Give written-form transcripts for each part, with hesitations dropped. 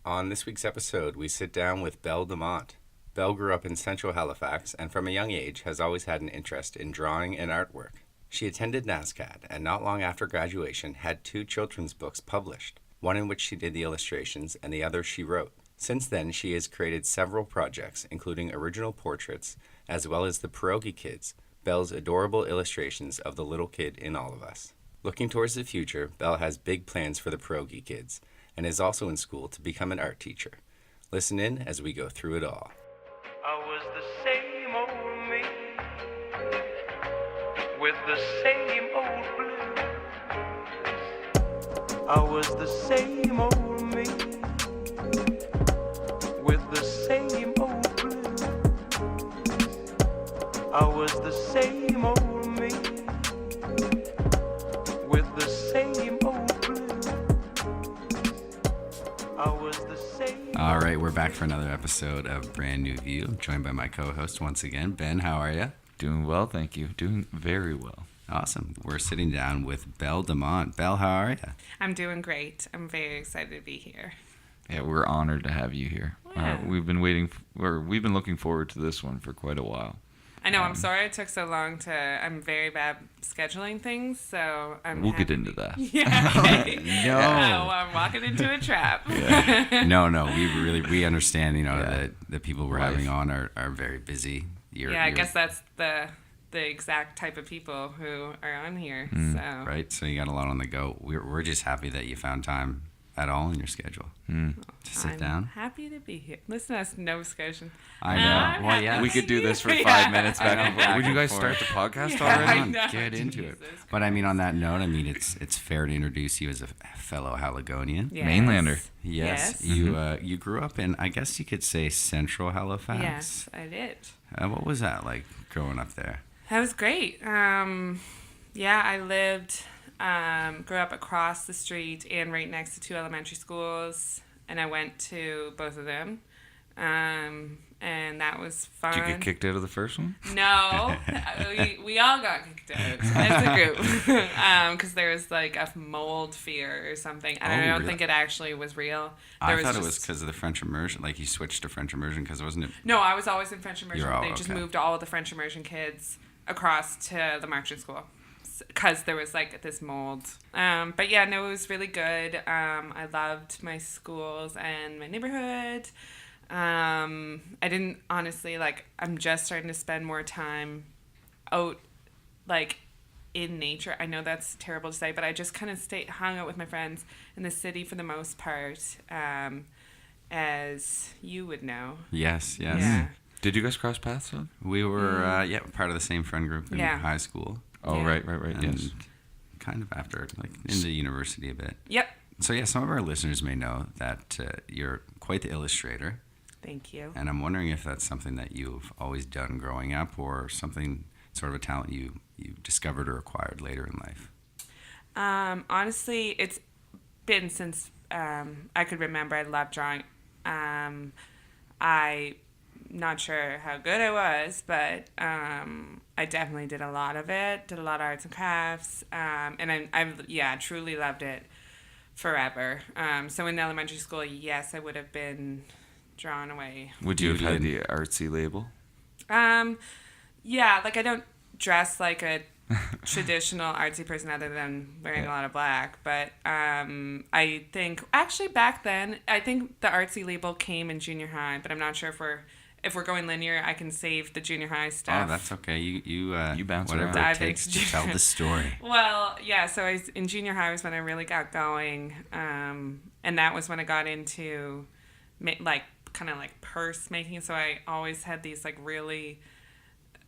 On this week's episode, we sit down with Belle DeMont. Belle grew up in central Halifax and from a young age has always had an interest in drawing and artwork. She attended NSCAD and not long after graduation had 2 children's books published, one in which she did the illustrations and the other she wrote. Since then, she has created several projects, including original portraits, as well as the Perogie Kids, Belle's adorable illustrations of the little kid in all of us. Looking towards the future, Belle has big plans for the Perogie Kids, and is also in school to become an art teacher. Listen in as we go through it all. I was the same old me, with the same old blues. I was the same old me, with the same old blues. I was the same old me, with the same old blues. I was the same. All right, we're back for another episode of Brand New View. I'm joined by my co-host once again, Ben. How are you? Doing well, thank you. Doing very well. Awesome. We're sitting down with Belle DeMont. Belle, how are you? I'm doing great. I'm very excited to be here. Yeah, we're honored to have you here. Yeah. We've been looking forward to this one for quite a while. I know. I'm sorry it took so long to. I'm very bad scheduling things, so We'll get into that. Yeah. No. Oh, I'm walking into a trap. No, we understand, that the people we're Life. having on are very busy. I guess that's the exact type of people who are on here. So Right, so you got a lot on the go. We're just happy that you found time at all in your schedule to sit I'm down. happy to be here. Listen to us, Nova Scotian. I know. I'm Well, happy yeah. We could do this for 5 Yeah. minutes back and forth. Would you guys start the podcast Yeah, already? I know. Get into it. Jesus But I mean, on that note, it's fair to introduce you as a fellow Haligonian. Yes. Mainlander. Yes. Yes. You grew up in, I guess you could say, central Halifax. Yes, I did. What was that like growing up there? That was great. I lived, grew up across the street and right next to 2 elementary schools, and I went to both of them, and that was fun. Did you get kicked out of the first one? No, we all got kicked out as a group because there was like a mold fear or something. And I don't really? think it actually was real. I thought it was because of the French immersion. Like you switched to French immersion because wasn't it? No, I was always in French immersion. You're all- They just okay. moved all of the French immersion kids across to the marching school because there was like this mold. But yeah, no, it was really good. I loved my schools and my neighborhood. I didn't honestly I'm just starting to spend more time out in nature. I know that's terrible to say, but I just kind of hung out with my friends in the city for the most part, as you would know. Yes. Yeah. Did you guys cross paths then? We were part of the same friend group in Yeah. high school. Oh, Yeah. right, And yes. kind of after, into university a bit. Yep. So yeah, some of our listeners may know that you're quite the illustrator. Thank you. And I'm wondering if that's something that you've always done growing up or something, sort of a talent you discovered or acquired later in life. Honestly, it's been since I could remember. I loved drawing. I not sure how good I was, but I definitely did a lot of it. Did a lot of arts and crafts, and I truly loved it forever. So in elementary school, yes, I would have been drawn away. Would you have had the artsy label? Yeah, I don't dress like a traditional artsy person other than wearing a lot of black, but I think actually back then I think the artsy label came in junior high, but I'm not sure if we're going linear. I can save the junior high stuff. Oh, that's okay. You bounce whatever around. it Dive takes into- to tell the story. Well, yeah, so in junior high was when I really got going, and that was when I got into kind of purse making. So I always had these really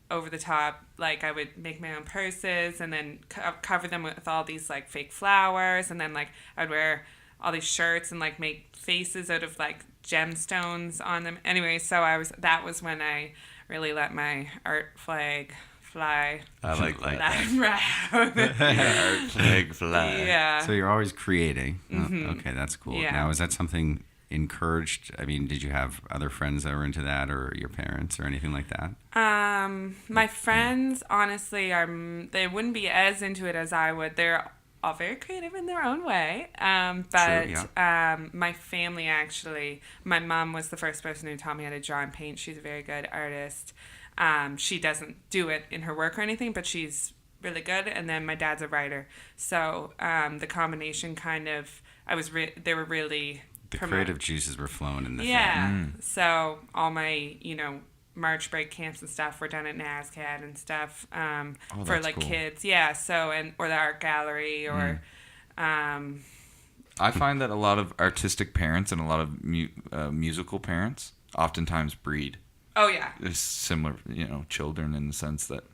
over the top, I would make my own purses and then cover them with all these fake flowers, and then I'd wear all these shirts and make faces out of gemstones on them. Anyway, so that was when I really let my art flag fly. I like that. Around. Art flag fly. Yeah. So you're always creating. Oh, okay, that's cool. Yeah. Now, is that something encouraged? I mean, did you have other friends that were into that, or your parents, or anything like that? My friends, honestly, they wouldn't be as into it as I would. They're all very creative in their own way. But my family actually, my mom was the first person who taught me how to draw and paint. She's a very good artist. She doesn't do it in her work or anything, but she's really good. And then my dad's a writer. So the combination kind of, they were really... The creative juices were flowing in the family. Yeah. So all my, March break camps and stuff were done at NSCAD and stuff for like cool. Kids. Yeah. So, or the art gallery or... I find that a lot of artistic parents and a lot of musical parents oftentimes breed. Oh, yeah. There's similar, children in the sense that...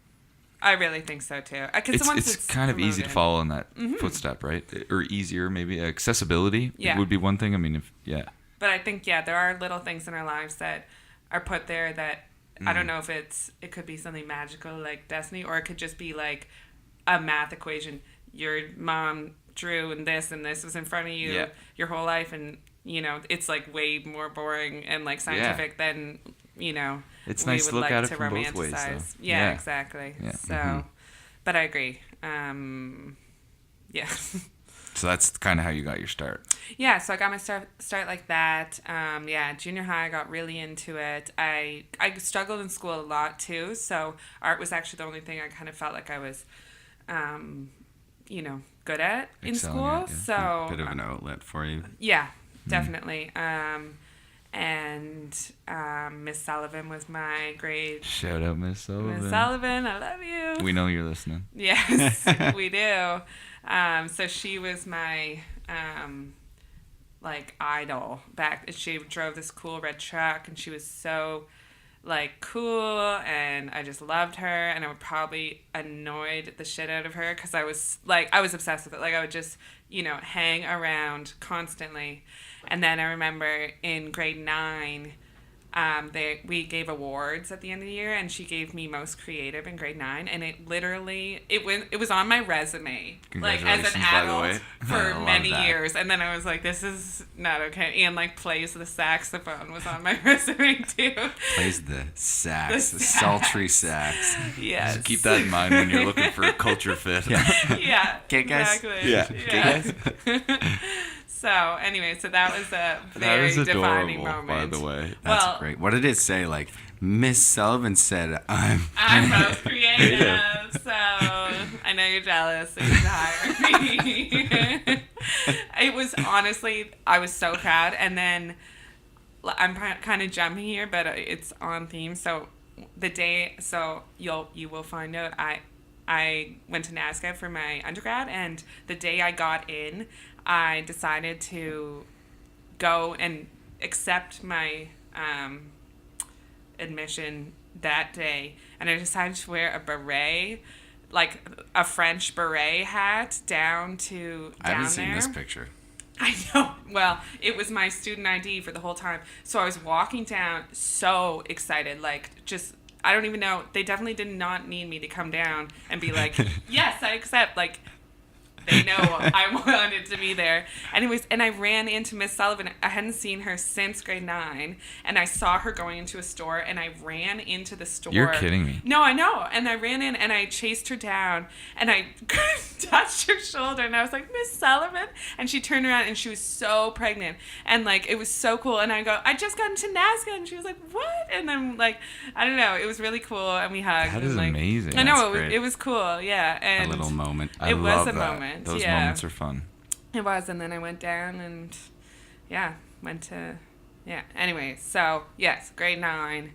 I really think so, too. It's kind of easy to follow in that footstep, right? Or easier, maybe. Accessibility would be one thing. I mean, But I think, there are little things in our lives that are put there that, I don't know if it could be something magical like destiny, or it could just be like a math equation. Your mom drew and this was in front of you your whole life, and, it's like way more boring and like scientific than... it's nice to look at it from both ways, though. Yeah, exactly. Yeah. So, but I agree. So that's kind of how you got your start. Yeah, so I got my start like that. Junior high, I got really into it. I struggled in school a lot too, so art was actually the only thing I kind of felt like I was, good at in school. So a bit of an outlet for you. Yeah, definitely. And Miss Sullivan was my grade. Shout out Miss Sullivan. Miss Sullivan, I love you. We know you're listening. Yes, we do. So she was my idol back. She drove this cool red truck, and she was so cool, and I just loved her, and I would probably annoyed the shit out of her because I was obsessed with it. I would just hang around constantly. And then I remember in grade 9, we gave awards at the end of the year, and she gave me most creative in grade 9, and it was on my resume, as an adult for many years. And then I was like, this is not okay. And plays the saxophone was on my resume too. Plays the sax, the sultry sax. Yes. Just keep that in mind when you're looking for a culture fit. Yeah. Okay, guys. Exactly. Yeah. Okay, guys. So anyway, that was a very defining moment. By the way, that's great. What did it say? Miss Sullivan said, "I'm most creative." So I know you're jealous. So you hire me. It was honestly, I was so proud. And then I'm kind of jumping here, but it's on theme. So the day, you will find out. I went to NSCAD for my undergrad, and the day I got in, I decided to go and accept my admission that day, and I decided to wear a beret, a French beret hat down there. I haven't seen this picture. I know. Well, it was my student ID for the whole time. So I was walking down so excited, I don't even know. They definitely did not need me to come down and be like, yes, I accept. They know I wanted to be there. Anyways, and I ran into Miss Sullivan. I hadn't seen her since grade 9, and I saw her going into a store, and I ran into the store. You're kidding me. No, I know. And I ran in, and I chased her down, and I touched her shoulder, and I was like, Miss Sullivan? And she turned around, and she was so pregnant, and it was so cool. And I go, I just got into NSCAD, and she was like, what? And then I don't know. It was really cool, and we hugged. That is amazing. I know, it was cool, yeah. And a little moment. It was a that. moment. Those moments are fun. It was, and then I went down and, Anyway, so, yes, grade 9,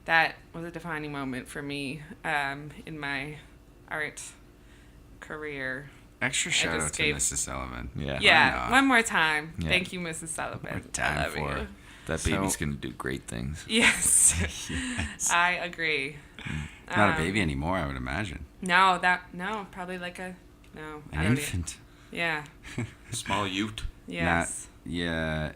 that was a defining moment for me in my art career. Extra shout out to Mrs. Sullivan. Yeah. One more time. Yeah. Thank you, Mrs. Sullivan. One time I love for you. That baby's going to do great things. Yes. Yes. I agree. Not a baby anymore, I would imagine. No, probably an infant. Yeah. Small ute. Yes. Yeah,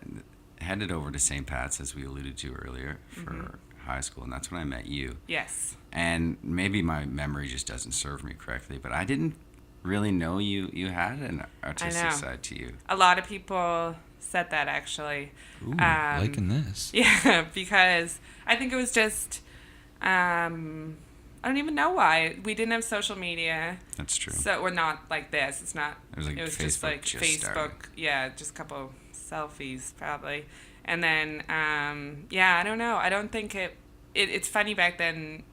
headed over to St. Pat's, as we alluded to earlier, for high school, and that's when I met you. Yes. And maybe my memory just doesn't serve me correctly, but I didn't really know you had an artistic side to you. A lot of people said that, actually. Ooh, liking this. Yeah, because I think it was just, I don't even know why. We didn't have social media. That's true. So we're not like this. It's not. It was like just Facebook like just Facebook. starting. Yeah, just a couple selfies probably. And then yeah, I don't know. I don't think it's funny back then.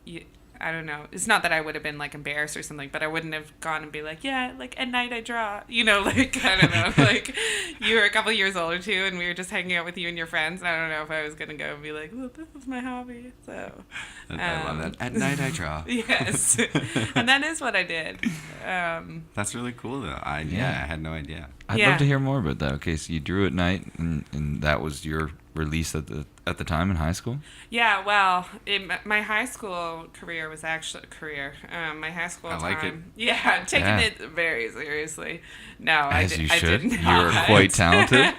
I don't know. It's not that I would have been like embarrassed or something, but I wouldn't have gone and be like, yeah, like at night I draw. You know, like I don't know. Like you were a couple years older too, and we were just hanging out with you and your friends. And I don't know if I was gonna go and be like, well, this is my hobby. So I love that. At night I draw. Yes, and that is what I did. That's really cool though. I had no idea. I'd Yeah. love to hear more about that. Okay, so you drew at night, and that was your release at the time in high school? Yeah, well, my high school career was actually my high school I like time. Yeah, I'm taking Yeah. it very seriously. No, As you I should. did You not. were quite talented.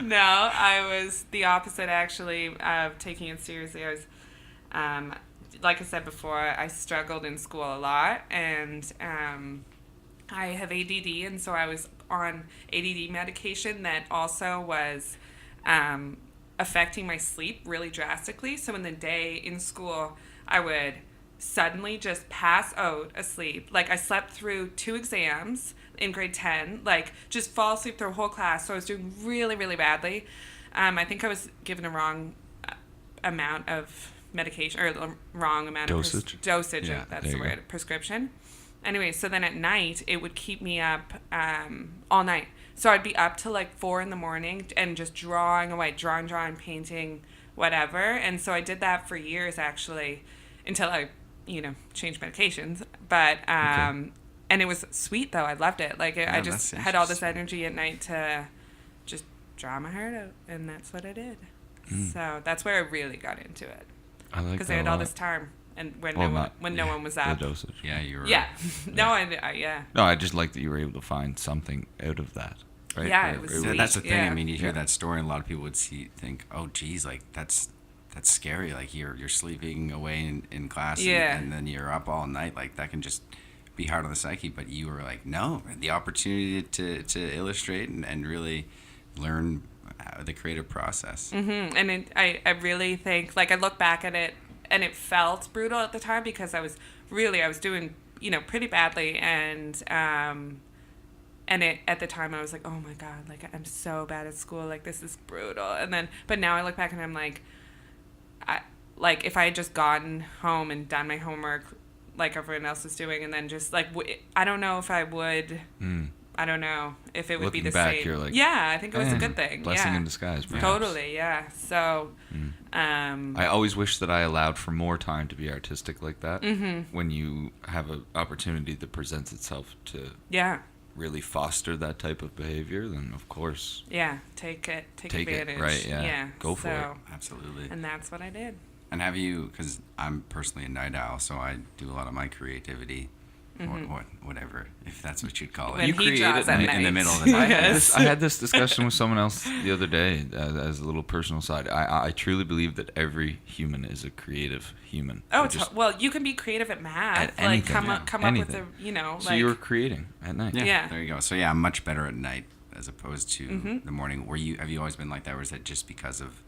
No, I was the opposite actually of taking it seriously. I was, like I said before, I struggled in school a lot, and I have ADD, and so I was on ADD medication that also was affecting my sleep really drastically. So in the day in school, I would suddenly just pass out asleep. Like I slept through 2 exams in grade 10, like just fall asleep through a whole class. So I was doing really, really badly. I think I was given a wrong amount of medication, or the wrong amount Dosage? of dosage. Yeah, That's there the you go. word. Prescription. Anyway, so then at night it would keep me up all night. So I'd be up till like 4 a.m. and just drawing away, drawing, painting, whatever. And so I did that for years actually, until I, changed medications. But and it was sweet though. I loved it. Like I just that's had all this interesting. energy at night to just draw my heart out, and that's what I did. So that's where I really got into it, I like because that I had a all lot. this time, and when Well, no one was The up. dosage. Yeah, you were. Yeah. No, yeah. No, I just like that you were able to find something out of that. Right? Yeah, it was Yeah, sweet. that's the thing. Yeah. I mean, you hear Yeah. that story, and a lot of people would think, "Oh, geez, like that's scary. Like you're sleeping away in class, Yeah. and then you're up all night. Like that can just be hard on the psyche." But you were like, "No, the opportunity to illustrate and really learn the creative process." Mm-hmm. And I really think, like, I look back at it, and it felt brutal at the time because I was doing, pretty badly, and at the time I was like, oh my God, like I'm so bad at school, like this is brutal. But now I look back and I'm like, if I had just gotten home and done my homework like everyone else was doing, and then just like, I don't know if I would, I don't know if it would be Looking the back, same. you're like, yeah, I think it was a good thing. Blessing yeah. in disguise, perhaps. Totally, yeah. So, I always wish that I allowed for more time to be artistic like that. Mm-hmm. When you have an opportunity that presents itself to yeah, really foster that type of behavior, then of course take Take advantage. it, right? Yeah, go for it. Absolutely. And that's what I did. And have you? Because I'm personally a night owl, so I do a lot of my creativity, or whatever, if that's what you'd call it. When You he create draws at at night night. in the middle of the night. Yes. I had this discussion with someone else the other day as a little personal side. I truly believe that every human is a creative human. Oh, They're just- well, you can be creative at math. At Like anything, come yeah. up with Anything. So like you were creating at night. Yeah. There you go. So yeah, I'm much better at night as opposed to the morning. Have you always been like that, or is that just because of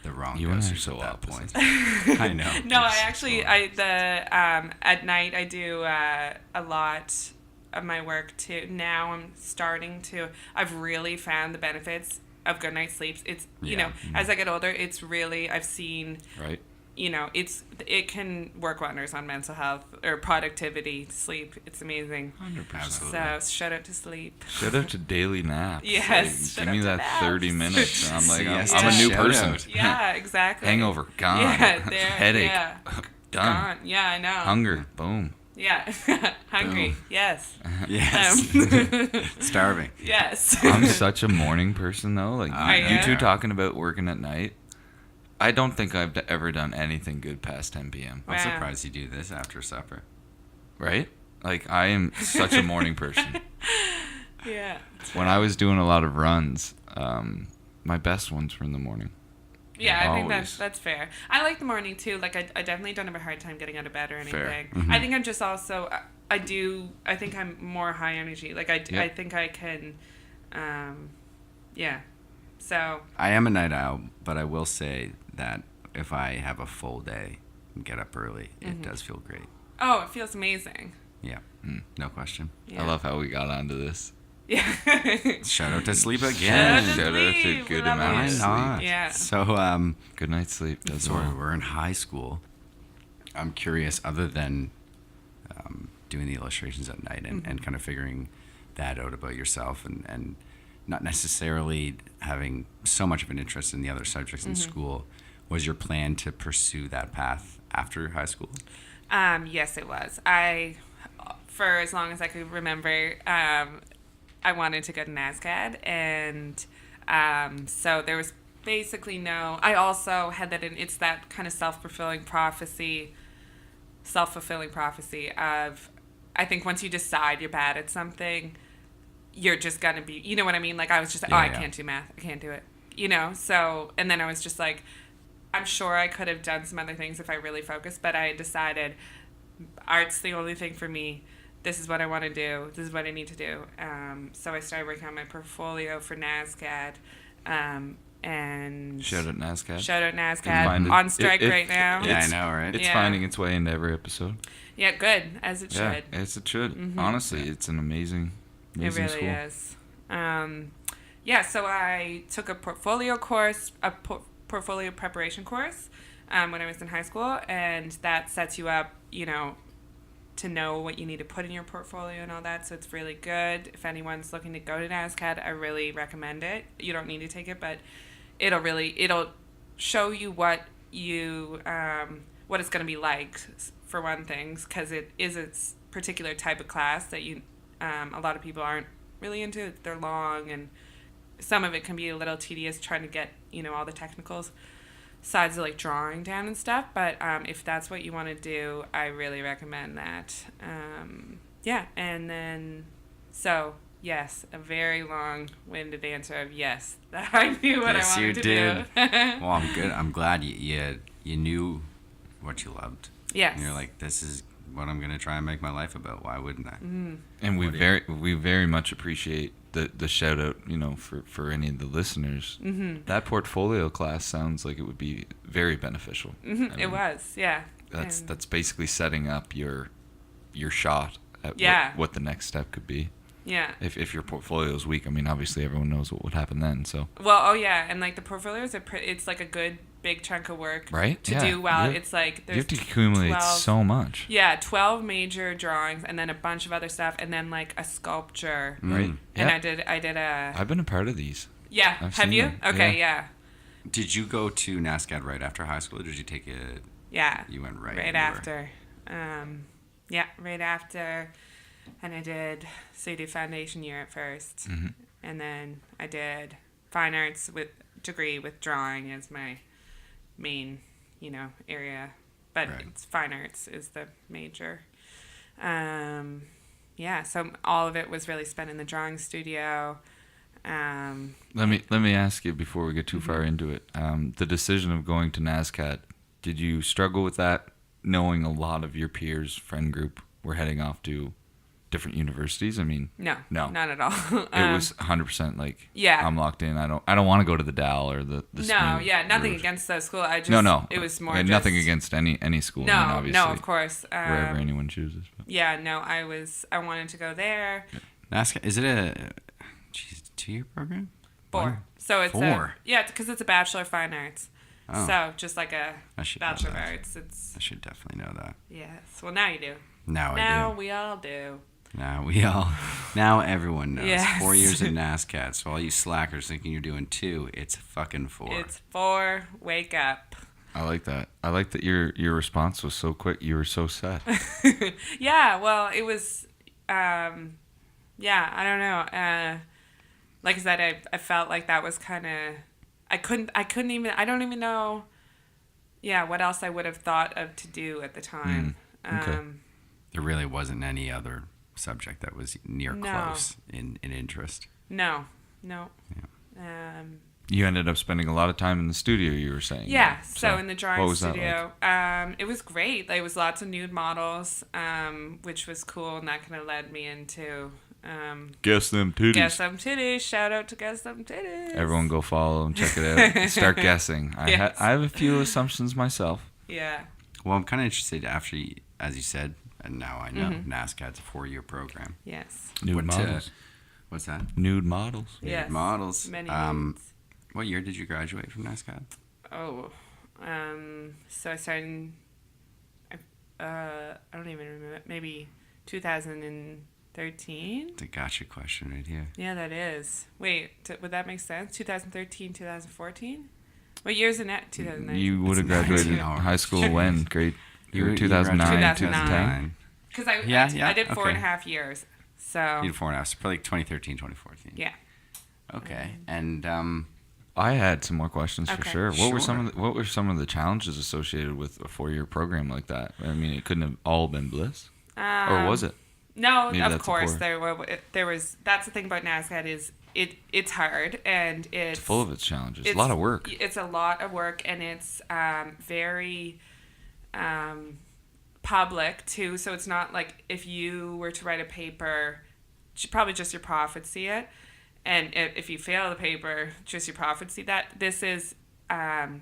the wrong You and I are dosage so at that opposite. point? I know. No, I Yes. actually at night I do a lot of my work too. Now I've really found the benefits of good night's sleeps. It's as I get older, it's really I've seen Right. it can work wonders on mental health or productivity. Sleep, it's amazing. 100%. Absolutely. So shout out to sleep. Shout out to daily naps. Yes, Like, shout give me out to that naps. 30 minutes, and I'm like, Yes, I'm a new shout person. out. Yeah, exactly. Hangover gone. Yeah, there, Headache yeah. done. Gone. Yeah, I know. Hunger boom. Yeah, hungry. Boom. Yes. Yes. Starving. Yes. I'm such a morning person though. Like Are you ya? two talking about working at night. I don't think I've ever done anything good past 10 p.m. I'm Wow. surprised you do this after supper. Right? Like I am such a morning person. Yeah. When I was doing a lot of runs, my best ones were in the morning. Yeah, I think Always. that's fair. I like the morning too. Like I definitely don't have a hard time getting out of bed or anything. Fair. I think I'm just also I think I'm more high energy. Like I Yep. think I can yeah. So I am a night owl, but I will say that if I have a full day and get up early, it does feel great. Oh, it feels amazing. Yeah, no question. Yeah. I love how we got onto this. Yeah. Shout out to sleep again. Shout out to good Love amount Why of it. sleep. not? Yeah. So, Good night's sleep. That's so all. we're in high school. I'm curious, other than doing the illustrations at night and kind of figuring that out about yourself and not necessarily having so much of an interest in the other subjects in school, was your plan to pursue that path after high school? Yes, it was. For as long as I could remember, I wanted to go to NSCAD, and so there was basically no. I also had that it's that kind of self-fulfilling prophecy of, I think once you decide you're bad at something, you're just gonna be. You know what I mean? Like I was just like, I can't do math. I can't do it. So and then I was just like, I'm sure I could have done some other things if I really focused, but I decided art's the only thing for me. This is what I want to do. This is what I need to do. So I started working on my portfolio for NSCAD. And Shout out NSCAD. Shout out Find NSCAD. it. On strike If- right now. Yeah, I know, right? It's Yeah. finding its way into every episode. Yeah, good, as it Yeah, should. as it should. Honestly, it's an amazing It really school. is. Yeah, so I took a portfolio course, portfolio preparation course when I was in high school, and that sets you up, to know what you need to put in your portfolio and all that. So it's really good. If anyone's looking to go to NSCAD, I really recommend it. You don't need to take it, but it'll show you what it's going to be like, for one thing, because it is a particular type of class that a lot of people aren't really into. They're long, and some of it can be a little tedious trying to get all the technicals sides of like drawing down and stuff, but if that's what you want to do, I really recommend that. And then so yes, a very long-winded answer of yes, that I knew what Yes, I wanted you to did. do. Well, I'm good. I'm glad you knew what you loved. Yes. And you're like, this is what I'm gonna try and make my life about. Why wouldn't I? And we What do you- we very much appreciate the shout out, for any of the listeners. That portfolio class sounds like it would be very beneficial. I It mean, was, yeah. And- That's basically setting up your shot at Yeah. what the next step could be. yeah. If your portfolio is weak, I mean, obviously everyone knows what would happen then. So Well, oh yeah, and like the portfolios it's like a good big chunk of work right to Yeah. do well. You have- It's like you there's have to accumulate 12 so much. Yeah, 12 major drawings, and then a bunch of other stuff, and then like a sculpture. Right. And Yeah. I did a. I've been a part of these. Yeah, I've have seen you? them, Okay, yeah. yeah. Did you go to NSCAD right after high school, or did you take it? Yeah. You went right. Right you were- after. Yeah, right after. And I did, so you do foundation year at first. And then I did fine arts degree with drawing as my main, area. But Right. it's fine arts is the major. Yeah, so all of it was really spent in the drawing studio. Let me ask you before we get too far into it. The decision of going to NSCAD, did you struggle with that, knowing a lot of your peers, friend group, were heading off to different universities? I mean, No, No. not at all. it was 100% like, yeah. I'm locked in. I don't want to go to the Dal or the No, SMU yeah, nothing route. against those schools. I just No. It was more And just, nothing against any school. No, I mean, obviously, no, of course. wherever anyone chooses. But. Yeah, no, I wanted to go there. NSCAD, is it a 2-year program? 4. So it's 4? because it's a Bachelor of Fine Arts. Oh. So just like a I should know Bachelor of that. Arts. It's I should definitely know that. yes. Well, now you do. Now I Now do. we all do. Now everyone knows. Yes. 4 years in NSCAD. So all you slackers thinking you're doing 2, it's fucking 4. It's 4. Wake up. I like that. I like that your response was so quick. You were so set. Yeah. Well, it was. Yeah. I don't know. Like I said, I felt like that was kind of. I couldn't even. I don't even know. Yeah. What else I would have thought of to do at the time. okay. There really wasn't any other subject that was near No. close in interest. No. You ended up spending a lot of time in the studio, you were saying. Yeah, right? so in the what drawing was that studio, it was great. There was lots of nude models, which was cool, and that kind of led me into Guess them titties. Guess Them Titties. Shout out to Guess Them Titties. Everyone go follow and check it out. Start guessing. Yes. I have a few assumptions myself. Yeah. Well, I'm kind of interested after, as you said, And now I know NSCAD's a 4-year program. Yes. Nude models. What's that? Nude models. Yes. Nude models. Many nudes. What year did you graduate from NSCAD? Oh, so I started in, I don't even remember, maybe 2013? It's a gotcha question right here. Yeah, that is. Wait, would that make sense? 2013, 2014? What year's in that? 2009? You would have graduated 19 hours. high school when? Grade You 2009, graduated 2010? Because I did 4.5 years. So. You did 4.5, so probably 2013, 2014. Yeah. Okay, and I had some more questions for Okay. sure. What were Sure. what were some of the challenges associated with a 4-year program like that? I mean, it couldn't have all been bliss, or was it? No, Maybe of that's a course poor- there was. That's the thing about NSCAD is it's hard and it's Full of its challenges. A lot of work. It's a lot of work and it's very public too. So it's not like if you were to write a paper, probably just your prof would see it, and if you fail the paper, just your prof would see that. This is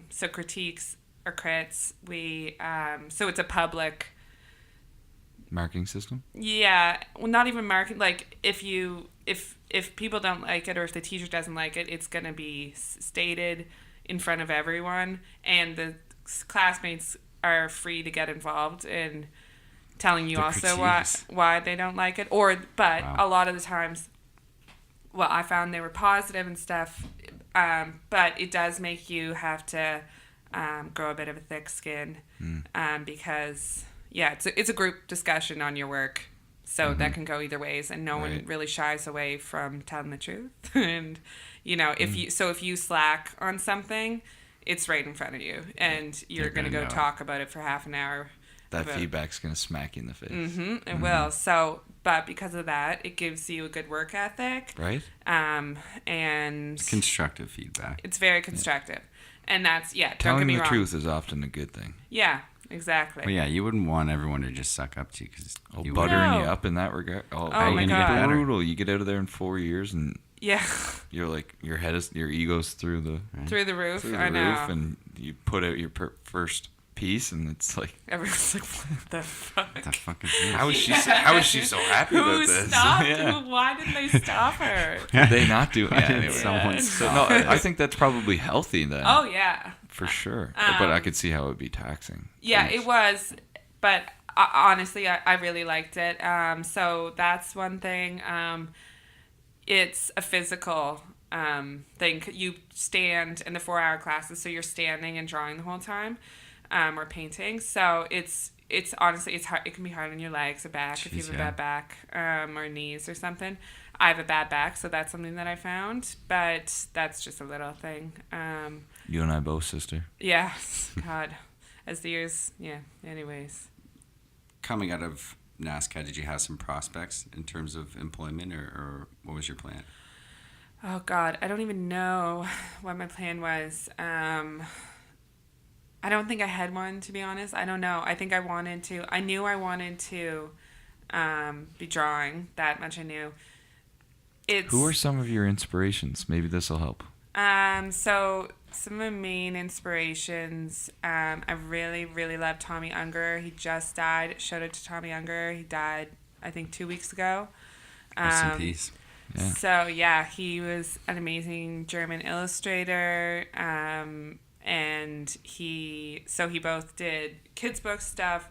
so critiques or crits. So it's a public. Marking system. Yeah, well, not even marking. Like if people don't like it or if the teacher doesn't like it, it's gonna be stated in front of everyone, and the classmates are free to get involved in telling you The also critiques. why they don't like it. But Wow. a lot of the times, well, I found they were positive and stuff, but it does make you have to grow a bit of a thick skin, because. Yeah, it's a group discussion on your work, so that can go either ways, and no one Right. really shies away from telling the truth. And if you slack on something, it's right in front of you, and you're They're gonna gonna go know. talk about it for half an hour. That about- feedback's gonna smack you in the face, It will. So, but because of that, it gives you a good work ethic, right? and constructive feedback. it's very constructive, and that's don't get Telling me the wrong. truth is often a good thing. Yeah, exactly. Well, yeah, you wouldn't want everyone to just suck up to you because you would. Buttering No. you up in that regard. Oh Oh my you God. get brutal. You get out of there in 4 years, and Yeah, you're like your ego's through the through the roof. through the I know. roof, and you put out your first piece, and it's like, Everyone's like, what the fuck? What the fuck is this? how is she so happy about Who this? stopped? Yeah. Why did they stop her? Did they not do? Yeah, did anyway. someone So, stop? no, I think that's probably healthy then. Oh yeah, For sure. But I could see how it would be taxing. yeah, it was. But honestly, I really liked it. So that's one thing. It's a physical thing. You stand in the 4-hour classes, so you're standing and drawing the whole time, or painting. So it's honestly it's hard. It can be hard on your legs or back if you have a bad back, or knees or something. I have a bad back, so that's something that I found. But that's just a little thing. You and I both, sister. Yeah, God, as the years, yeah. Anyways, Coming out of NSCAD, did you have some prospects in terms of employment, or what was your plan? oh God, I don't even know what my plan was. I don't think I had one, to be honest. I don't know. I think I knew I wanted to be drawing. That much I knew. Who are some of your inspirations? Maybe this will help. So some of the main inspirations, I really, really love Tommy Unger. He just died. Shout out to Tommy Unger. He died, I think, 2 weeks ago. Rest in peace. Yeah. So yeah, he was an amazing German illustrator, and he both did kids book stuff,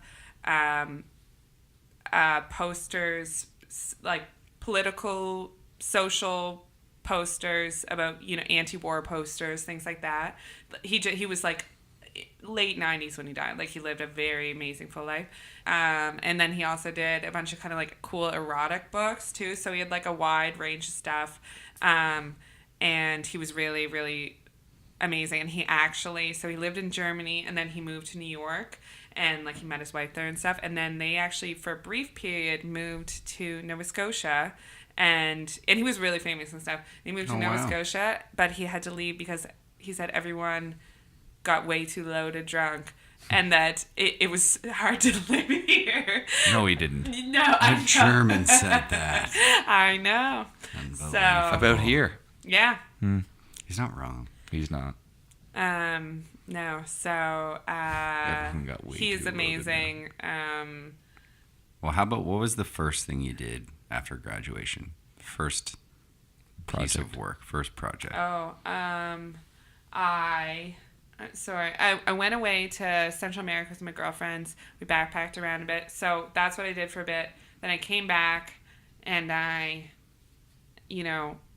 posters, like political, social posters about anti-war posters, things like that. He was like late 90s when he died. Like he lived a very amazing full life. And then he also did a bunch of kind of like cool erotic books too. So he had like a wide range of stuff. And he was really, really amazing. And he lived in Germany and then he moved to New York and like he met his wife there and stuff. And then they actually for a brief period moved to Nova Scotia. And he was really famous and stuff. He moved to Nova Scotia, but he had to leave because he said everyone got way too loaded drunk and that it was hard to live here. No, he didn't. No, I know. German said that. I know. So About here. yeah. He's not wrong. He's not. No. So Everyone got way he's too loaded amazing. Well, how about what was the first thing you did after graduation? First piece of work, first project. I went away to Central America with my girlfriends. We backpacked around a bit. So that's what I did for a bit. Then I came back and I,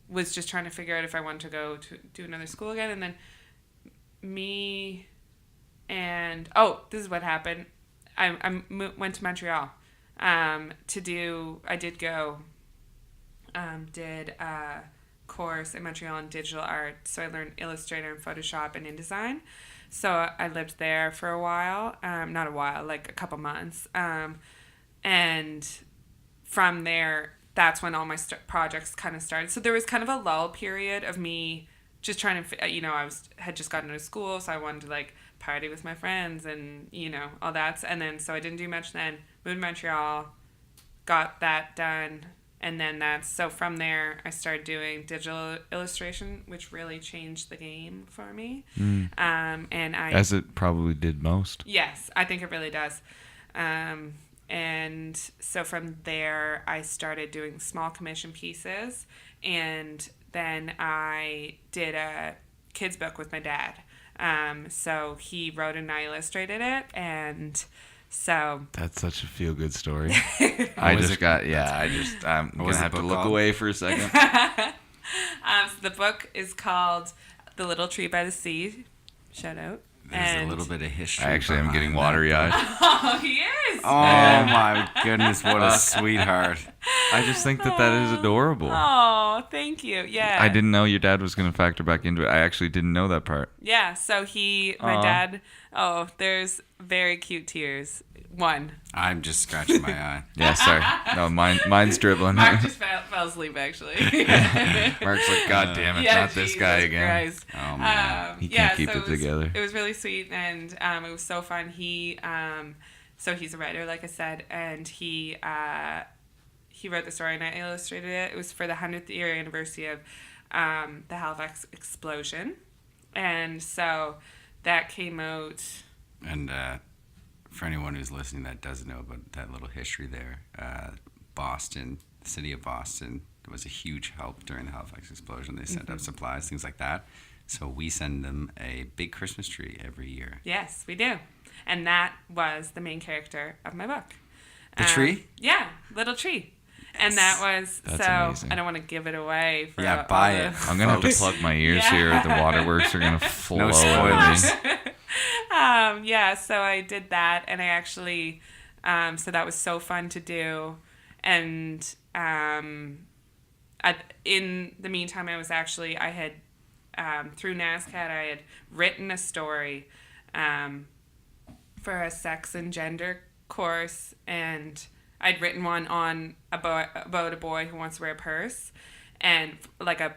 was just trying to figure out if I wanted to go to do another school again. And then this is what happened. I went to Montreal did a course in Montreal in digital art. So I learned Illustrator and Photoshop and InDesign. So I lived there for a while, not a while, like a couple months. And from there, that's when all my projects kind of started. So there was kind of a lull period of me just trying to, had just gotten out of school, so I wanted to like party with my friends and, all that. And then, so I didn't do much then, moved to Montreal, got that done. And then so from there, I started doing digital illustration, which really changed the game for me. As it probably did most. Yes, I think it really does. And so from there, I started doing small commission pieces. And then I did a kids book with my dad. So he wrote and I illustrated it. And so that's such a feel-good story. I'm gonna have to look away for a second. So the book is called The Little Tree by the Sea. Shout out. There's a little bit of history. I actually am getting watery-eyed. Oh, he is. Oh my goodness, what a sweetheart. I just think that is adorable. Oh, thank you. Yeah. I didn't know your dad was going to factor back into it. I actually didn't know that part. Yeah, so my dad, there's very cute tears. One. I'm just scratching my eye. Yeah, sorry. No, mine's dribbling. Mark just fell asleep, actually. Mark's like, God damn it, not this guy again. Christ. Oh, man. He can't keep it together. It was really sweet, and it was so fun. So he's a writer, like I said, and he wrote the story and I illustrated it. It was for the 100th year anniversary of the Halifax explosion. And so that came out. And for anyone who's listening that doesn't know about that little history there, Boston, the city of Boston, was a huge help during the Halifax explosion. They sent out supplies, things like that. So we send them a big Christmas tree every year. Yes, we do. And that was the main character of my book. The tree? Yeah, little tree. And that's amazing. I don't want to give it away. Buy it. I'm going to have to plug my ears here. The waterworks are going to flow. No spoilers. So I did that, and I actually, so that was so fun to do. And in the meantime, I had, through NSCAD, I had written a story for a sex and gender course, and I'd written one about a boy who wants to wear a purse, and like a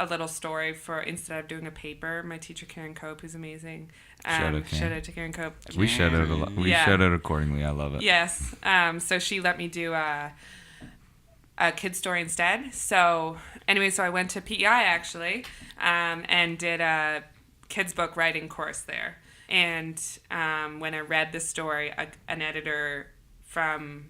little story for, instead of doing a paper, my teacher Karen Cope, who's amazing. Shout out to Karen Cope. We shout out a lot. We shout out accordingly. I love it. Yes. So she let me do a kid story instead. So anyway, so I went to PEI actually, and did a kids book writing course there. And when I read the story, an editor from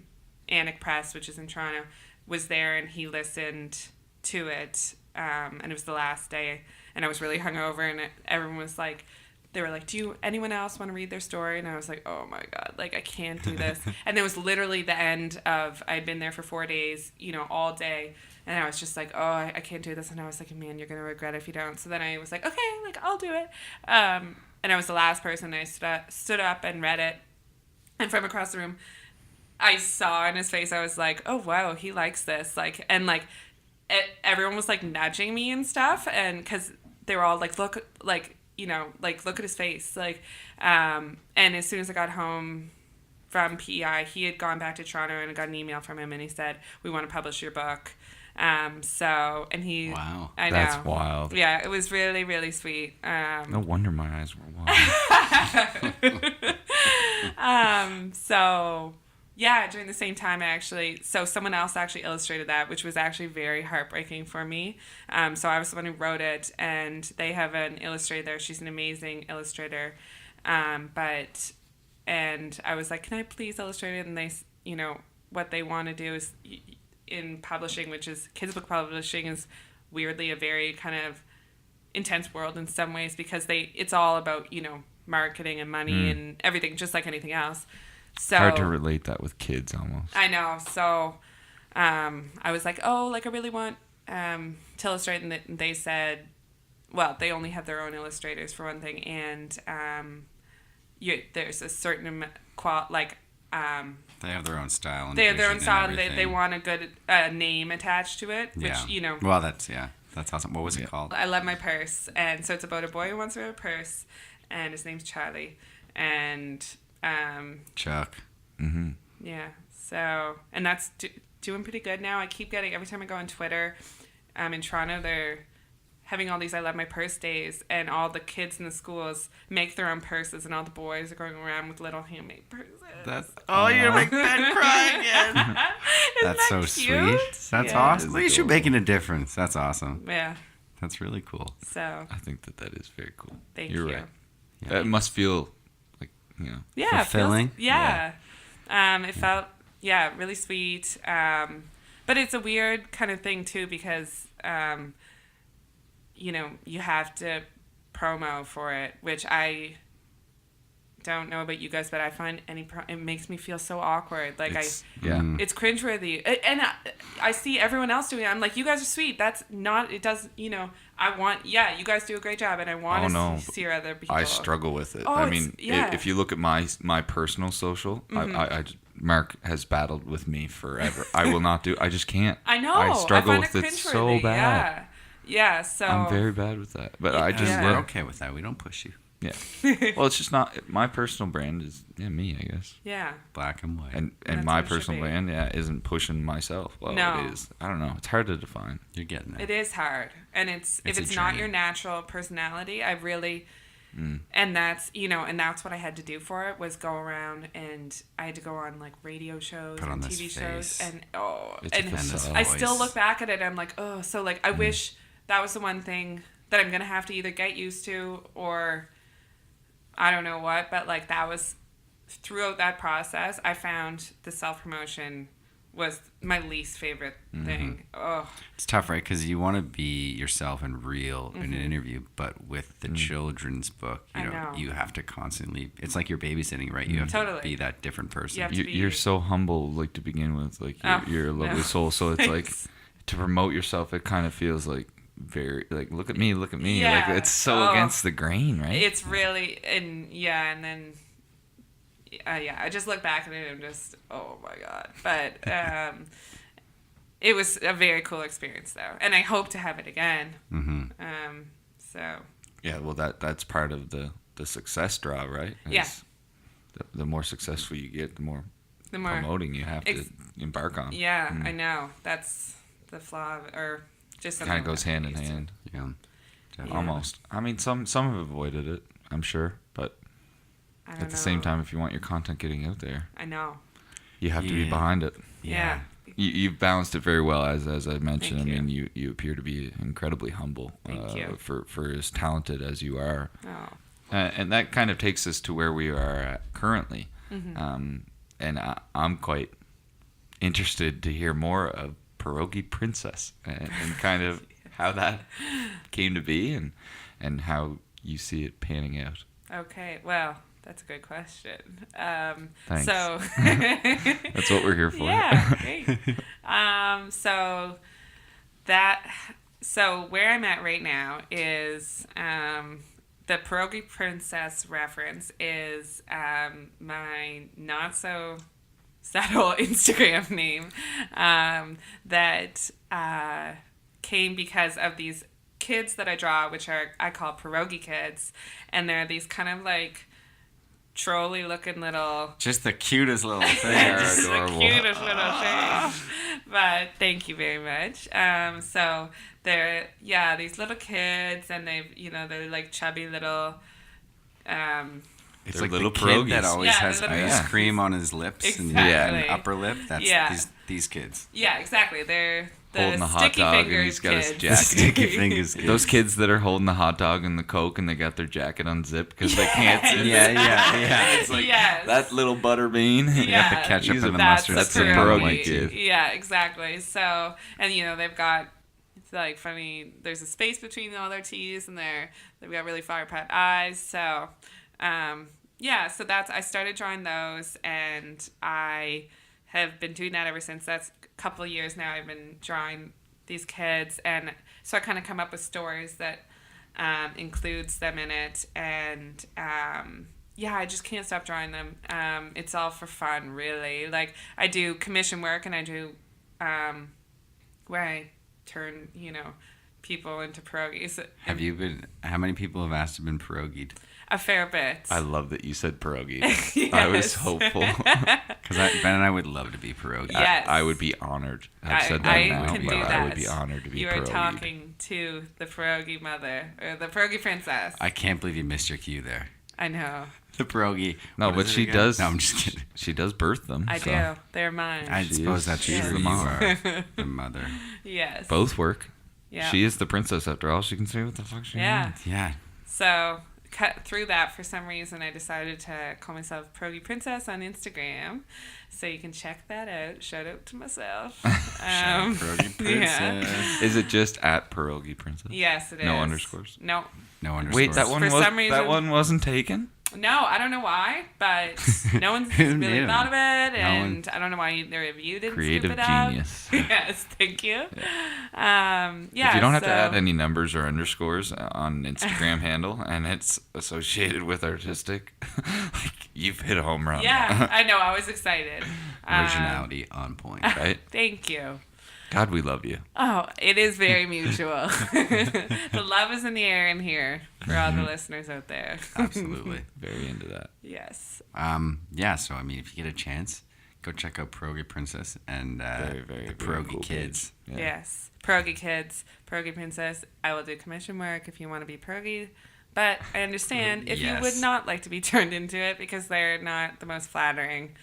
Annick Press, which is in Toronto, was there, and he listened to it. And it was the last day, and I was really hungover, and everyone was like, they were like, anyone else want to read their story? And I was like, oh my God, like I can't do this. And it was literally the end of, I'd been there for 4 days, all day. And I was just like, oh, I can't do this. And I was like, man, you're going to regret it if you don't. So then I was like, okay, like I'll do it. And I was the last person. I stood up and read it. And from across the room, I saw in his face, I was like, oh wow, he likes this. Everyone was like nudging me and stuff, and because they were all like, look at his face, and as soon as I got home from PEI, he had gone back to Toronto, and I got an email from him, and he said, we want to publish your book. Wow, I know, that's wild. Yeah, it was really, really sweet. No wonder my eyes were wild. Yeah, during the same time, someone else actually illustrated that, which was actually very heartbreaking for me. So I was the one who wrote it, and they have an illustrator there. She's an amazing illustrator. And I was like, can I please illustrate it? And they, what they want to do is in publishing, which is kids book publishing, is weirdly a very kind of intense world in some ways because it's all about, you know, marketing and money and everything, just like anything else. So hard to relate that with kids almost. I know. So I was like, oh, like I really want to illustrate, and they said, well, they only have their own illustrators for one thing, and there's a certain they have their own style. And they have their own vision style, and and they want a good name attached to it, which, you know. Well, that's awesome. What was it called? I Love My Purse, and so it's about a boy who wants to wear a purse, and his name's Charlie, and Chuck. Mm-hmm. yeah. So, and that's doing pretty good now. I keep getting, every time I go on Twitter, in Toronto, they're having all these I Love My Purse days, and all the kids in the schools make their own purses, and all the boys are going around with little handmade purses. You're making Ben cry again. That's so cute? sweet. That's Yeah. awesome. At least you're making a difference. That's awesome. Yeah. That's really cool. So, I think that is very cool. thank You're you. right. Yeah. It must feel like, you know. Yeah. Fulfilling? It feels, yeah. It felt, really sweet. But it's a weird kind of thing, too, because, you know, you have to promo for it, which I don't know about you guys, but I find it makes me feel so awkward. Like It's cringeworthy. And I see everyone else doing it. I'm like, you guys are sweet. That's not, it does, you know, you guys do a great job, and I want to see other people. I struggle with it. Oh, I mean, yeah. if you look at my personal social, Mark has battled with me forever. I will not do. I just can't. I know. I struggle find with it so cringeworthy. bad. Yeah. So I'm very bad with that. But I just We're look. okay with that. We don't push you. Yeah. Well, it's just not my personal brand is me, I guess. Yeah. Black and white. And That's my what it should personal be. brand, isn't pushing myself. Well, No. it is. I don't know. It's hard to define. You're getting there. It is hard, and if a it's not journey. your natural personality, I really, and that's what I had to do for it, was go around, and I had to go on like radio shows Put on and this TV shows, face. and It's a and facade. I still look back at it, I'm like, oh, so like I wish that was the one thing that I'm gonna have to either get used to, or I don't know what, but like that was throughout that process, I found the self-promotion was my least favorite thing. Oh, It's tough, right? Because you want to be yourself and real in an interview, but with the children's book, I know. you have to constantly. It's like you're babysitting, right? You have Totally. to be that different person. You have to be- You're so humble, like to begin with. Like you're a lovely no. soul. So it's like Thanks. to promote yourself. It kind of feels like very like look at me. Yeah. Like it's so against the grain, right? It's really, and then I just look back at it and I'm just, oh my god. But it was a very cool experience though, and I hope to have it again. So Yeah, well that's part of the success draw, right? Yeah. The more successful you get, the more the more promoting you have to Ex- embark on. yeah, I know that's the flaw, or just Kind of goes something hand in I'm used to. hand. Yeah. Definitely. Almost. I mean, some have avoided it, I'm sure, but I don't at the know. same time, if you want your content getting out there, I know. you have to be Yeah. behind it. Yeah. You've balanced it very well, as I mentioned. Thank I mean, you appear to be incredibly humble. Thank you. For as talented as you are, Oh. and that kind of takes us to where we are at currently. Mm-hmm. And I'm quite interested to hear more of Perogie Princess and kind of how that came to be and how you see it panning out. Okay. Well, that's a good question. Thanks. So That's what we're here for. Yeah, great. So where I'm at right now is the Perogie Princess reference is my not so subtle Instagram name that came because of these kids that I draw, which I call Perogie Kids, and they're these kind of like trolley looking little Just the cutest little thing. just adorable. the cutest little thing. But thank you very much. So they're these little kids, and they're like chubby little. It's They're like little the kid that pierogies. always Yeah, has they're ice little- cream on his lips and Exactly. an upper lip. That's Yeah. these kids. Yeah, exactly. They're holding the hot sticky dog and fingers he's got his kids. jacket. Sticky fingers. Those kids that are holding the hot dog and the Coke and they got their jacket unzipped because they can't Yes. zip. Yeah. It's like Yes. that little butter bean. You got the Yeah. ketchup He's and a- the That's mustard. That's the a pierogi. pierogi kid. Yeah, exactly. So, and they've got, it's like funny, there's a space between all their teeth and they've got really far apart eyes. So, so I started drawing those and I have been doing that ever since. That's a couple of years now. I've been drawing these kids, and so I kind of come up with stories that includes them in it, and I just can't stop drawing them. It's all for fun, really. Like, I do commission work, and I do where I turn people into pierogies. How many people have asked to been pierogied? A fair bit. I love that you said pierogi. Yes. I was hopeful. Because Ben and I would love to be pierogied. Yes. I would be honored. I've said that I now, can but do I that. would be honored to be You are pierogied. talking to the pierogi mother, or the pierogi princess. I can't believe you missed your cue there. I know. The pierogi. No, what but is it she again? does. No, I'm just kidding. She does birth them. I so do. They're mine. I She suppose is- that's she's true. the You mom. are the mother. Yes. Both work. Yeah. She is the princess after all. She can say what the fuck she Yeah. wants. Yeah. So, cut through that, for some reason, I decided to call myself Pierogi Princess on Instagram. So you can check that out. Shout out to myself. Pierogi princess. Is it just at Perogie Princess? Yes, it is. No underscores? No. No underscores. Wait, that one For was some reason- that one wasn't taken? No, I don't know why, but no one's Who really knew? thought of it, No one- and I don't know why either of you didn't Creative scoop it up. genius. Yes, thank you. Yeah, If you don't have to so- add any numbers or underscores on Instagram handle and it's associated with artistic, like you've hit a home run. Yeah, I know. I was excited. Originality on point. Right? Thank you. God, we love you. Oh, it is very mutual. The love is in the air in here for all the listeners out there. Absolutely. Very into that. Yes. Yeah, so I mean, if you get a chance, go check out Perogie Princess and Very, very, the very Perogie cool Kids. page. Yeah. Yes. Pierogi Kids, Pierogi Princess. I will do commission work if you want to be pierogi. But I understand if you would Yes. not like to be turned into it because they're not the most flattering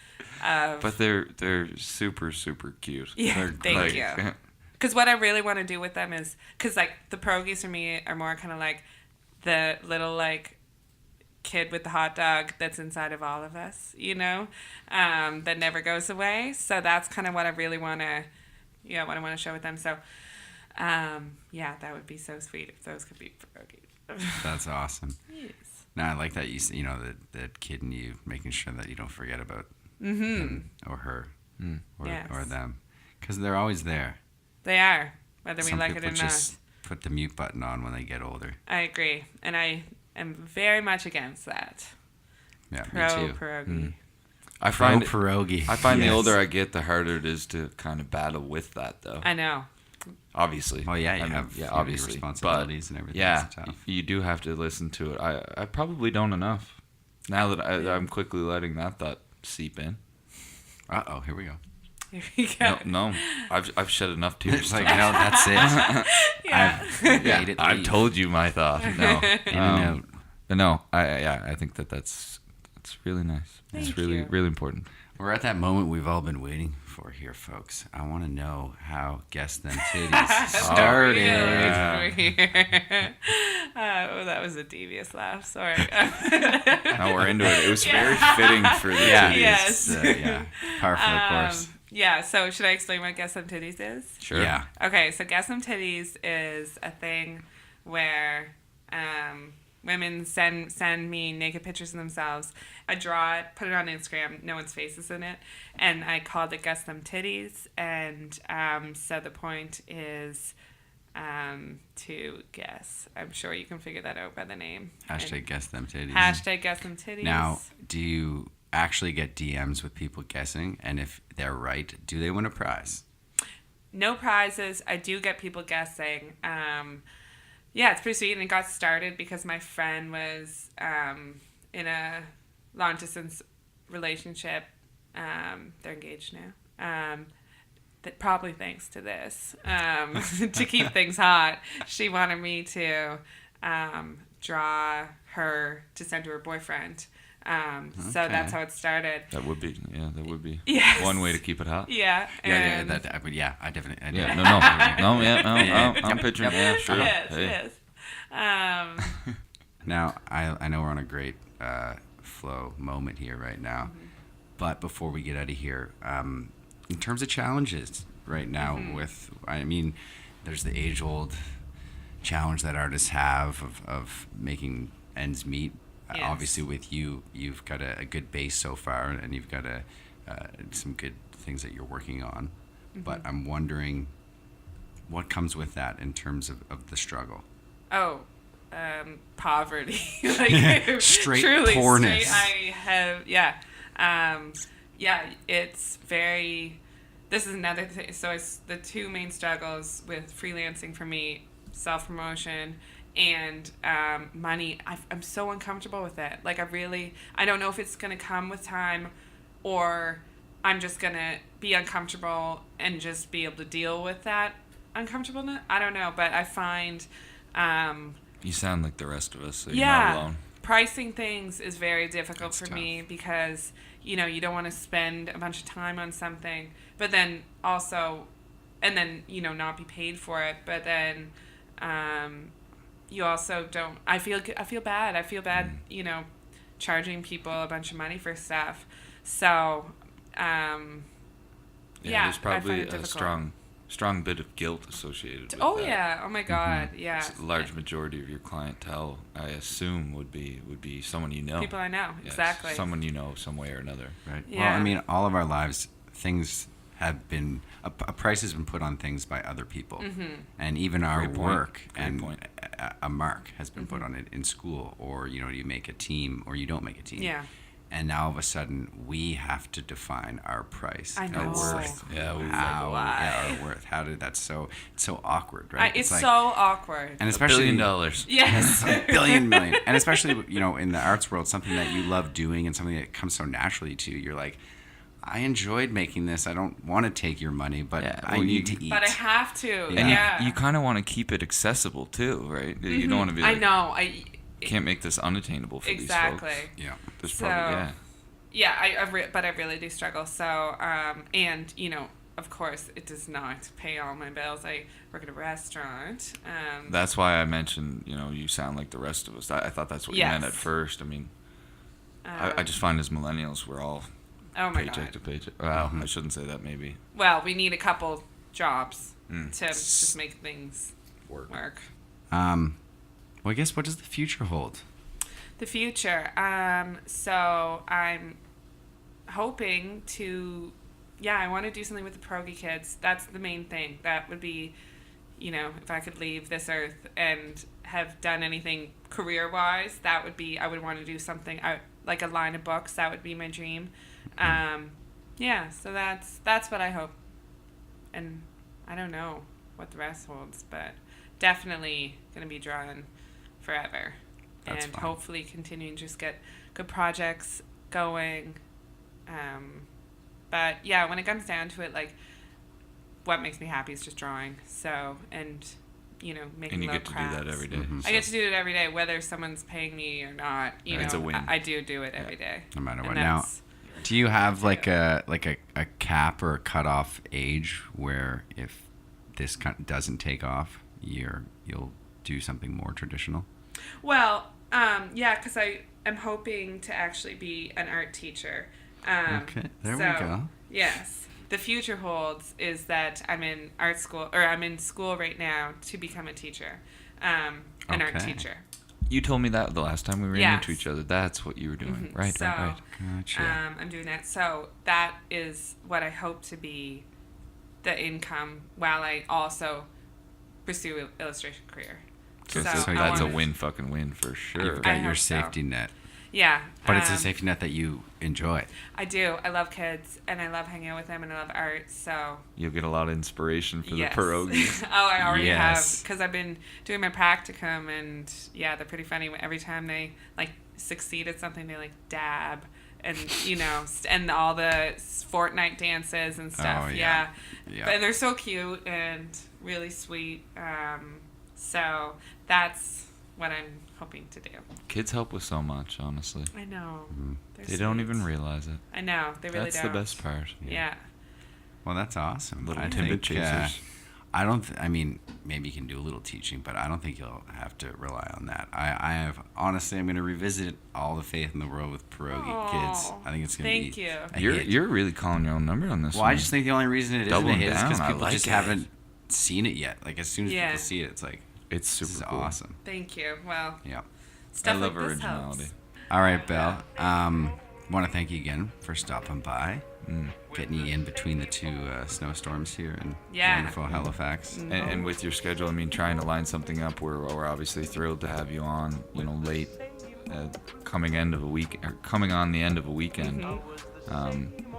of... But they're super, super cute. Yeah, They're thank like- you. Because what I really want to do with them is... Because, like, the pierogies for me are more kind of like the little, like, kid with the hot dog that's inside of all of us, that never goes away. So that's kind of what I really want to... Yeah, what I want to show with them. So, that would be so sweet if those could be pierogies. That's awesome. Yes. No, I like that that kid in you, making sure that you don't forget about him or her or Yes. or them, because they're always there. They are, whether we Some like it people or just not. put the mute button on when they get older. I agree. And I am very much against that. Yeah, Pro me too. pierogi. I find Pierogi. I find the Yes. older I get, the harder it is to kind of battle with that, though. I know. Obviously. Oh yeah, I you mean, have yeah, your obviously responsibilities and everything. Yeah, It's tough. you do have to listen to it. I probably don't enough. Now that I'm quickly letting that thought seep in. Uh-oh, here we go. Here we go. No, I've shed enough tears. It's like, no, that's it. Yeah. I've made it I've leave. told you my thought. No, In and out. but no, I think that's really nice. It's Thank really you. really important. We're at that moment we've all been waiting for here, folks. I want to know how Guess Them Titties started. That was a devious laugh. Sorry. Now we're into it. It was very fitting for the Yeah, titties. Yes. yeah, par for the course. Yeah, so should I explain what Guess Some Titties is? Sure. Yeah, Okay, so Guess Some Titties is a thing where women send me naked pictures of themselves. I draw it, put it on Instagram. No one's face is in it, and I called it Guess Them Titties. And so the point is to guess. I'm sure you can figure that out by the name. hashtag Guess Them Titties. Hashtag Guess Them Titties. Now, do you actually get DMs with people guessing? And if they're right, do they win a prize? No prizes. I do get people guessing. Yeah, it's pretty sweet, and it got started because my friend was in a long distance relationship. They're engaged now. That probably thanks to this. To keep things hot, she wanted me to draw her to send to her boyfriend. So Okay. that's how it started. That would be Yes. one way to keep it hot. Yeah. Yeah, and- I definitely. I do. Yeah, I'm picturing. Yeah, sure. Yes, Hey. yes. Now, I know we're on a great flow moment here right now, but before we get out of here, in terms of challenges right now, there's the age-old challenge that artists have of making ends meet. Yes. Obviously, with you, you've got a good base so far, and you've got some good things that you're working on. But I'm wondering what comes with that in terms of the struggle. Oh, poverty. Like, Straight truly, poorness. I have, yeah. It's very, this is another thing. So it's the two main struggles with freelancing for me, self-promotion and money. I'm so uncomfortable with it. Like, I don't know if it's going to come with time or I'm just going to be uncomfortable and just be able to deal with that uncomfortableness. I don't know, but I find... You sound like the rest of us, so you're not alone. Pricing things is very difficult It's for tough. me because, you don't want to spend a bunch of time on something, but then also, and then, not be paid for it, but then you also don't, I feel bad. I feel bad, charging people a bunch of money for stuff. So, There's probably I find it a difficult. strong bit of guilt associated with Oh that. yeah! Oh my God! Yeah. A large majority of your clientele, I assume, would be someone you know. People I know. Yes, Exactly. someone you know some way or another. Right. Yeah. Well, all of our lives, things have been a price has been put on things by other people, and even our Great point. work Great and point. a mark has been put on it in school, or you make a team or you don't make a team. Yeah. And now all of a sudden we have to define our price. I and know. Our worth. Yeah, we How? why? Yeah, our worth. How did that? It's so awkward, right? It's like, so awkward. and $1 especially billion. Yes. a billion million, and especially in the arts world, something that you love doing and something that comes so naturally to you. You're like, I enjoyed making this. I don't want to take your money, but Yeah, I well, need to eat. But I have to. Yeah. And Yeah. you kind of want to keep it accessible too, right? You don't want to be like, I know. can't make this unattainable for Exactly. these folks. Yeah. There's So- probably, yeah. Yeah, but I really do struggle. So, and of course, it does not pay all my bills. I work at a restaurant. That's why I mentioned, you sound like the rest of us. I thought that's what you meant Yes. at first. I mean, I just find as millennials, we're all Oh my paycheck God. to paycheck. Well, I shouldn't say that maybe. Well, we need a couple jobs Mm. to just make things work. Well, I guess what does the future hold? The future. So I'm hoping to, I want to do something with the Perogie Kids. That's the main thing. That would be, if I could leave this earth and have done anything career-wise, that would be, I would want to do something, like a line of books. That would be my dream. So that's what I hope. And I don't know what the rest holds, but definitely going to be drawing forever. That's And fine. hopefully continuing to just get good projects going. But yeah, when it comes down to it, like, what makes me happy is just drawing. So, and, making And you little get to crafts. do that every day. Mhm. I get to do it every day, whether someone's paying me or not. It's a win. I do it every day. No matter And what. Now, that's- do you have like a cap or a cutoff age where if this doesn't take off, you'll do something more traditional? Well, because I am hoping to actually be an art teacher. Okay, there we go. Yes. The future holds is that I'm in art school, or I'm in school right now to become a teacher, an art Okay. teacher. You told me that the last time we ran Yes. into each other. That's what you were doing. Mhm. Right, So, right. Gotcha. I'm doing that. So that is what I hope to be the income while I also pursue illustration career. So So I that's a wanna- fucking win for sure. You've I got your hope so. safety net, Yeah. but it's a safety net that you enjoy. I do. I love kids, and I love hanging out with them, and I love art. So You'll get a lot of inspiration for yes. the pierogies. Oh, I already have, Yes. because I've been doing my practicum, and yeah, they're pretty funny. Every time they succeed at something, they dab, and and all the Fortnite dances and stuff. Oh, yeah. Yeah. And they're so cute and really sweet. So that's what I'm hoping to do. Kids help with so much, honestly. I know. They're They don't sweet. even realize it. I know. They really That's don't. the best part. Yeah. Well, that's awesome. Little I Timbit think, chasers. I don't. I mean, maybe you can do a little teaching, but I don't think you'll have to rely on that. I have honestly. I'm going to revisit all the faith in the world with Perogie Kids. Aw, I think it's going to be. thank you. a You're hit. you're really calling your own number on this Well, one. I just think the only reason it isn't a Doubling hit is because down, I people like just it. haven't seen it yet. Like as soon as Yeah. people see it, it's like it's this super is cool. awesome. Thank you. Well, Yeah. stuff I love like this originality. helps. All right, Belle. Want to thank you again for stopping by, getting you in between the two snowstorms here in Yeah. wonderful Halifax. And with your schedule, I mean, trying to line something up, we're obviously thrilled to have you on. You know, late, coming on the end of a weekend.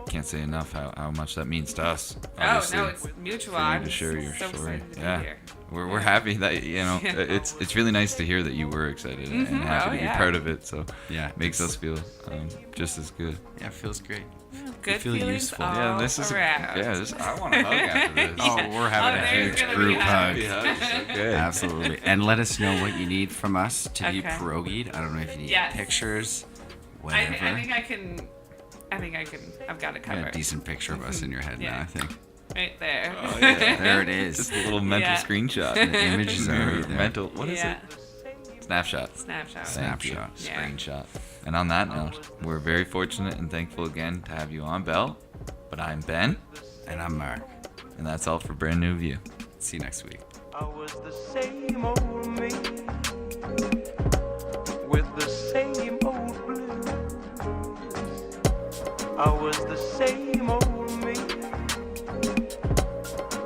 Can't say enough how much that means to us. Obviously, Oh no, it's mutual. for you I'm to share your so story. excited to Yeah, be here. we're happy that it's really nice to hear that you were excited and happy Oh, to be yeah. part of it. So Yeah, makes us feel just as good. Yeah, it feels great. Good feel feelings useful. all Yeah, this is around. I want to hug after this. Oh, we're having a there's huge gonna be group that. hug. Okay. Absolutely. And let us know what you need from us to be Okay. pierogied. I don't know if you need Yes. pictures, I whatever. think I can. I've got it You got covered. a decent picture of us in your head now, Yeah. I think. Right there. Oh, yeah. There it is. Just a little mental Yeah. screenshot. The images are Or right there. mental. What is Yeah. it? Snapshot. Snapshot. Thank you. Snapshot. Yeah. Screenshot. And on that note, we're very fortunate and thankful again to have you on, Belle. But I'm Ben, And I'm Mark. and that's all for Brand New View. See you next week. I was the same old me with the same old blues. I was the same old me.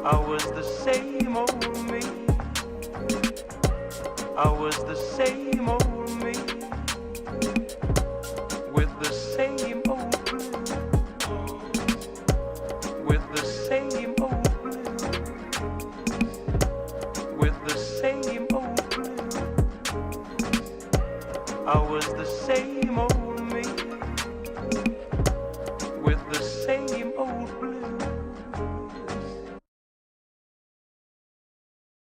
I was the same old me. I was the same old me with the same old blues. With the same old blues. With the same old blues. I was the same old